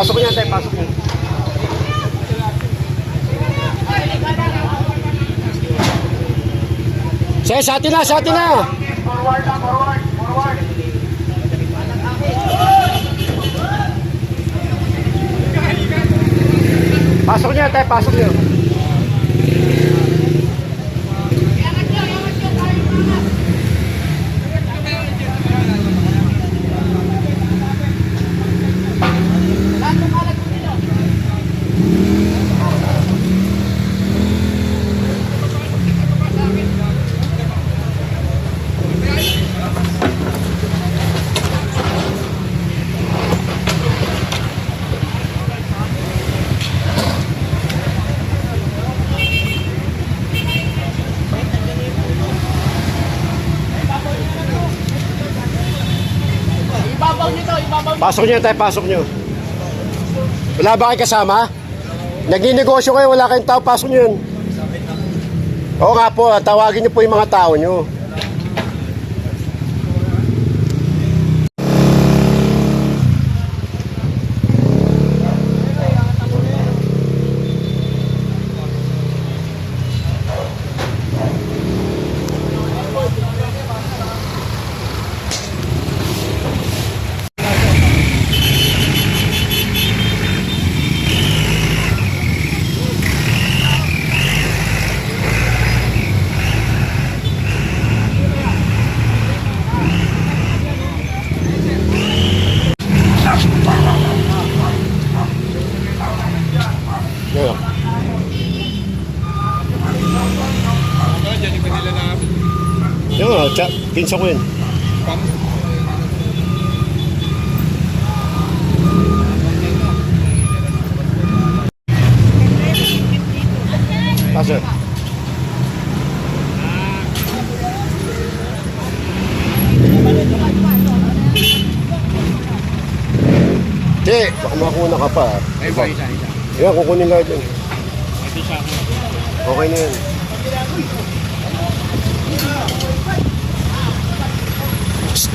Pasok niya tayo, pasok niya. Sige, sa atin na, sa atin na. Pasok niya tayo, pasok niya. Pasok nyo tayo, pasok nyo. Wala ba kayo kasama? Nagninegosyo kayo, wala kayong tao, pasok nyo yun. Oo nga po, tawagin nyo po yung mga tao nyo. Yung, pinsa ko yun. Pasok. Hindi, baka makuna ka pa. Yan, kukunin lang ito. Okay na yan.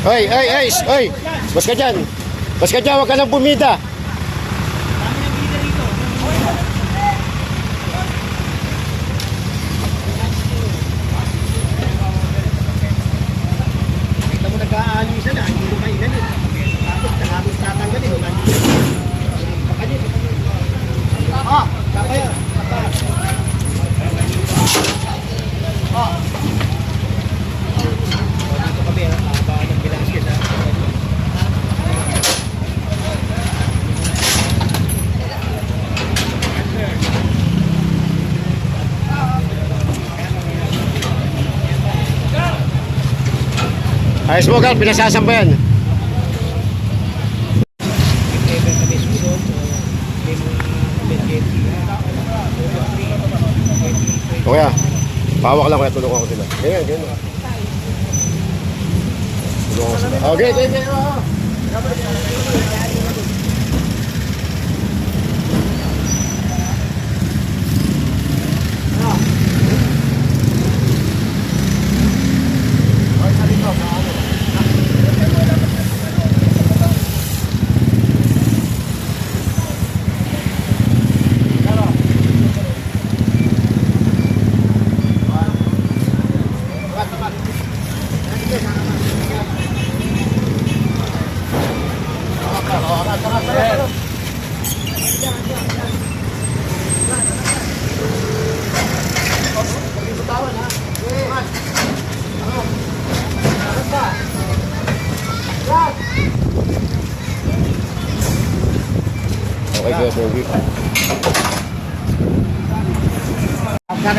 Ay! Bas ka dyan! Bas ka dyan, huwag ka nang bumida! Kita mo nag-aalisan na, hindi mo kayo ganun. Tapos nakapos tatanggalin. Kakaya. Ayos mo, Gal, pinasasambayan. O kaya, pahawak lang kaya tulungan ko sila. Ganyan. Tulungan ko sila. Okay. Okay, good.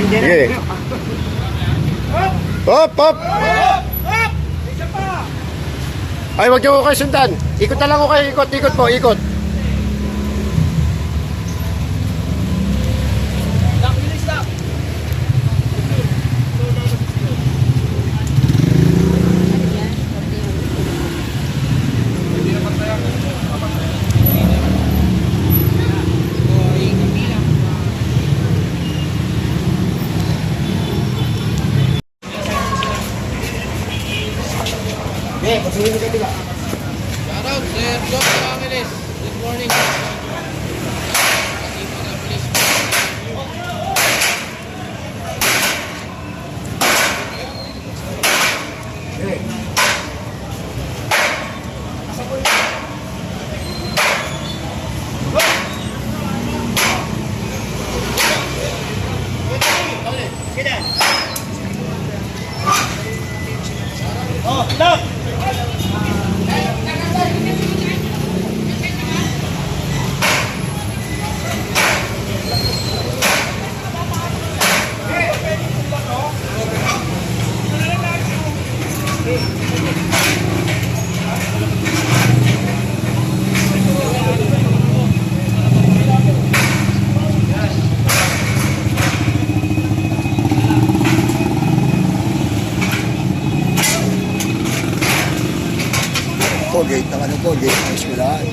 Sige. Hop! Ay, wag niyo ko kayo sundan. Ikot na lang ko kayo. Ikot. Shoutout, Sir Dr. Angeles. Good morning. Oh, stop! Po, gate ng ano po, gate ng eskwelahan.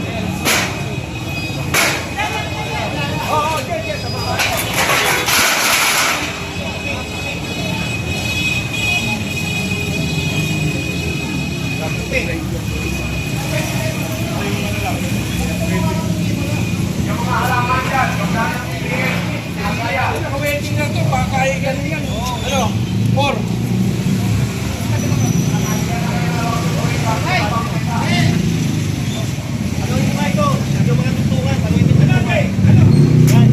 Naka-waiting lang to, pakakain ka rin yan. Ano? 4. Ano yung mga ito? Ano yung mga tutungan? Ano yung tutungan? Yan.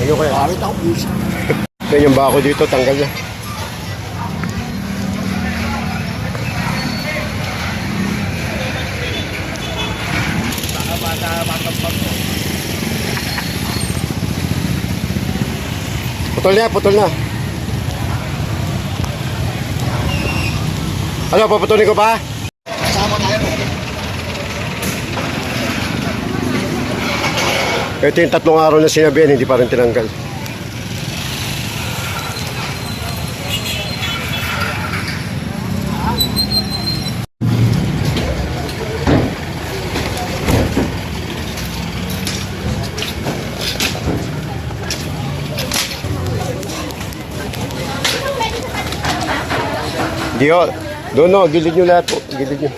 Ayun kaya. Bakit ako pusa? Yan yung bako dito, tanggal na. Putol na, putol na. Ano, paputulin ko pa? Kasama tayo. Ito yung 3 araw na sinabihan, hindi pa rin tinanggal. Di o, doon o, gilid nyo lahat po, gilid nyo.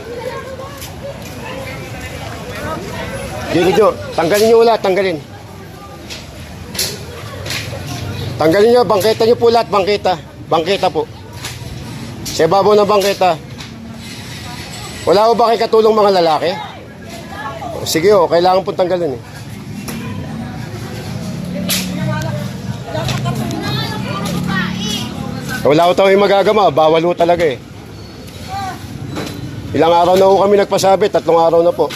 Gilid nyo, tanggalin nyo lahat, tanggalin. Tanggalin nyo, bangketa nyo po lahat, bangketa. Bangketa po. Sa ibabaw ng bangketa. Wala ko ba kayo katulong mga lalaki? Sige o, kailangan po tanggalin eh. Wala ko tayong magagama, bawal ho talaga eh. Ilang araw na ho kami nagpasabi, 3 araw na po.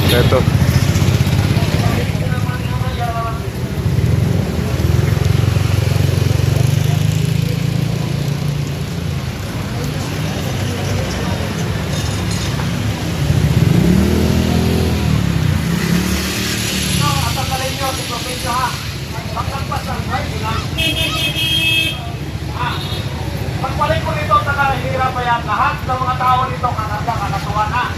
Ito. Pagpalit ko nito sa kahirap pa yan, lahat ng mga tao nito kakatuwa na.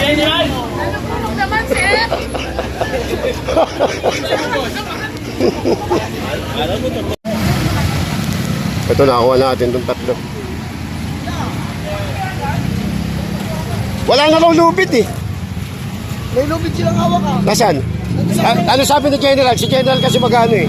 Ano po naman, sir? Ito, nakakuha natin itong 3. Wala na raw lubid eh. May lubid silang hawak ah. Nasaan? Ano sabi ni General? Si General kasi magano eh.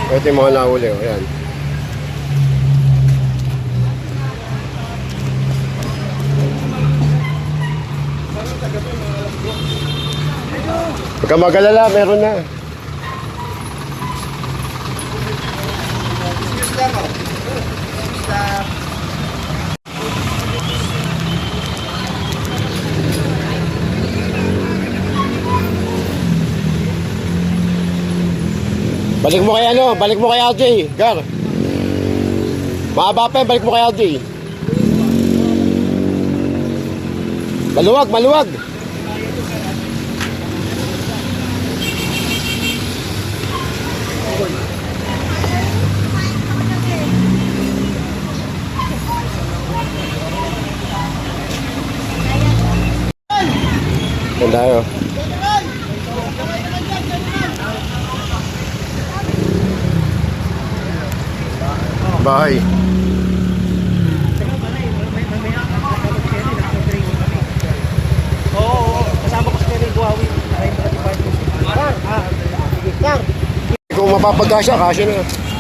Ito yung mga nahuli. Ayan. Huwag kang mag-alala, meron na. Balik mo kay ano, balik mo kay RJ, Gar. Mahaba pa yan, balik mo kay RJ. Maluwag, maluwag. Yan tayo. Bahay. Oo, kasama ko si Kerry Guawi. Kung mapapagkasya, kasya na.